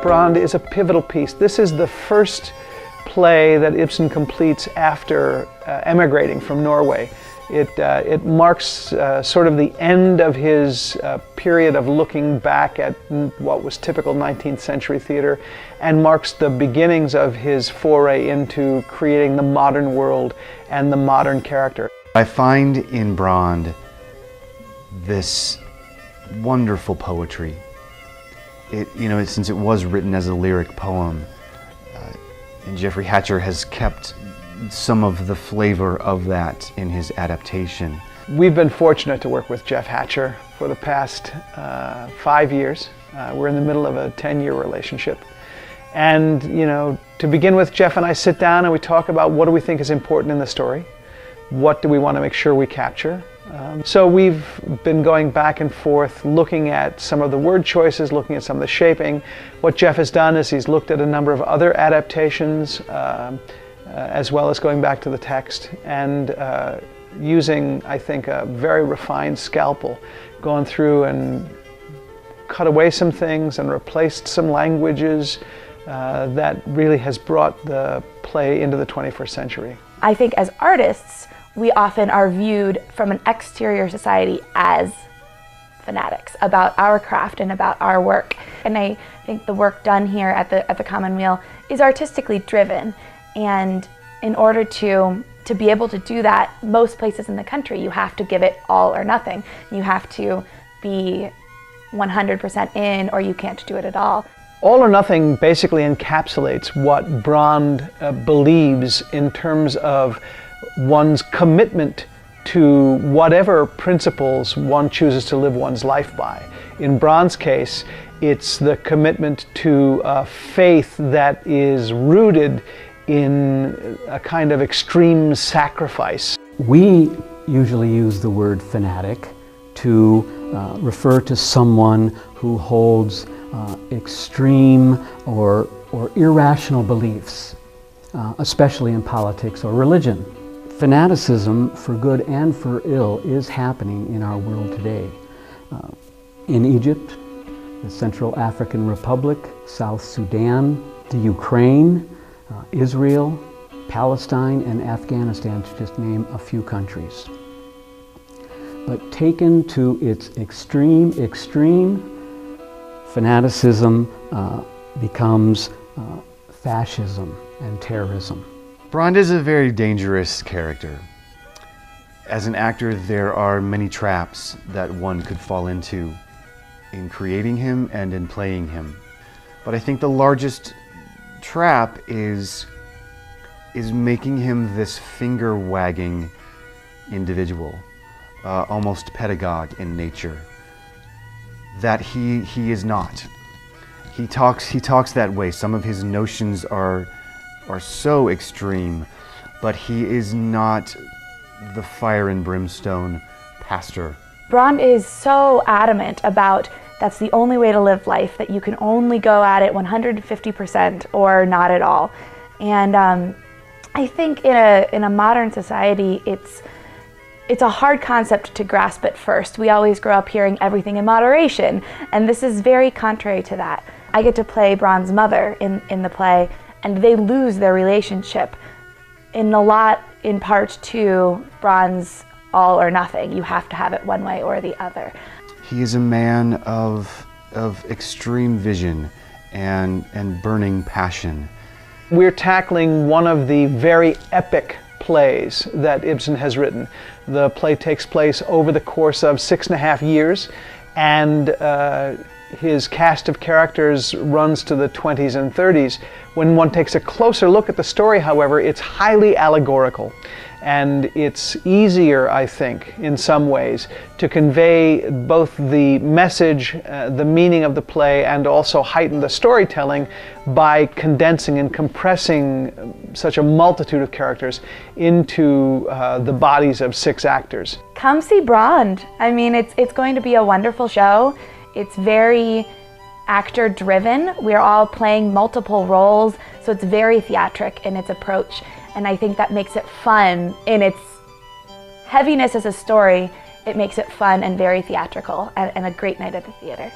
Brand is a pivotal piece. This is the first play that Ibsen completes after emigrating from Norway. It marks sort of the end of his period of looking back at what was typical 19th century theater, and marks the beginnings of his foray into creating the modern world and the modern character. I find in Brand this wonderful poetry. Since it was written as a lyric poem, and Jeffrey Hatcher has kept some of the flavor of that in his adaptation. We've been fortunate to work with Jeff Hatcher for the past 5 years. We're in the middle of a 10-year relationship. And, to begin with, Jeff and I sit down and we talk about what do we think is important in the story? What do we want to make sure we capture? So we've been going back and forth, looking at some of the word choices, looking at some of the shaping. What Jeff has done is he's looked at a number of other adaptations, as well as going back to the text, and using, I think, a very refined scalpel, gone through and cut away some things and replaced some languages that really has brought the play into the 21st century. I think as artists, we often are viewed from an exterior society as fanatics about our craft and about our work. And I think the work done here at the Commonweal is artistically driven. And in order to be able to do that, most places in the country, you have to give it all or nothing. You have to be 100% in, or you can't do it at all. All or Nothing basically encapsulates what Brand believes in terms of one's commitment to whatever principles one chooses to live one's life by. In Brand's case, it's the commitment to a faith that is rooted in a kind of extreme sacrifice. We usually use the word fanatic to refer to someone who holds extreme or irrational beliefs, especially in politics or religion. Fanaticism, for good and for ill, is happening in our world today. In Egypt, the Central African Republic, South Sudan, the Ukraine, Israel, Palestine, and Afghanistan, to just name a few countries. But taken to its extreme, fanaticism becomes fascism and terrorism. Brand is a very dangerous character. As an actor, there are many traps that one could fall into in creating him and in playing him. But I think the largest trap is making him this finger-wagging individual, almost pedagogue in nature, that he is not. He talks that way. Some of his notions are so extreme, but he is not the fire and brimstone pastor. Brand is so adamant about that's the only way to live life, that you can only go at it 150% or not at all. And I think in a modern society, it's a hard concept to grasp at first. We always grow up hearing everything in moderation, and this is very contrary to that. I get to play Brand's mother in the play, and they lose their relationship in part to Brand's all or nothing. You have to have it one way or the other. He is a man of extreme vision and burning passion. We're tackling one of the very epic plays that Ibsen has written. The play takes place over the course of 6.5 years, and his cast of characters runs to the 20s and 30s. When one takes a closer look at the story, however, it's highly allegorical. And it's easier, I think, in some ways, to convey both the message, the meaning of the play, and also heighten the storytelling by condensing and compressing such a multitude of characters into the bodies of 6 actors. Come see Brand. I mean, it's going to be a wonderful show. It's very actor-driven. We're all playing multiple roles, so it's very theatric in its approach. And I think that makes it fun. In its heaviness as a story, it makes it fun and very theatrical, and a great night at the theater.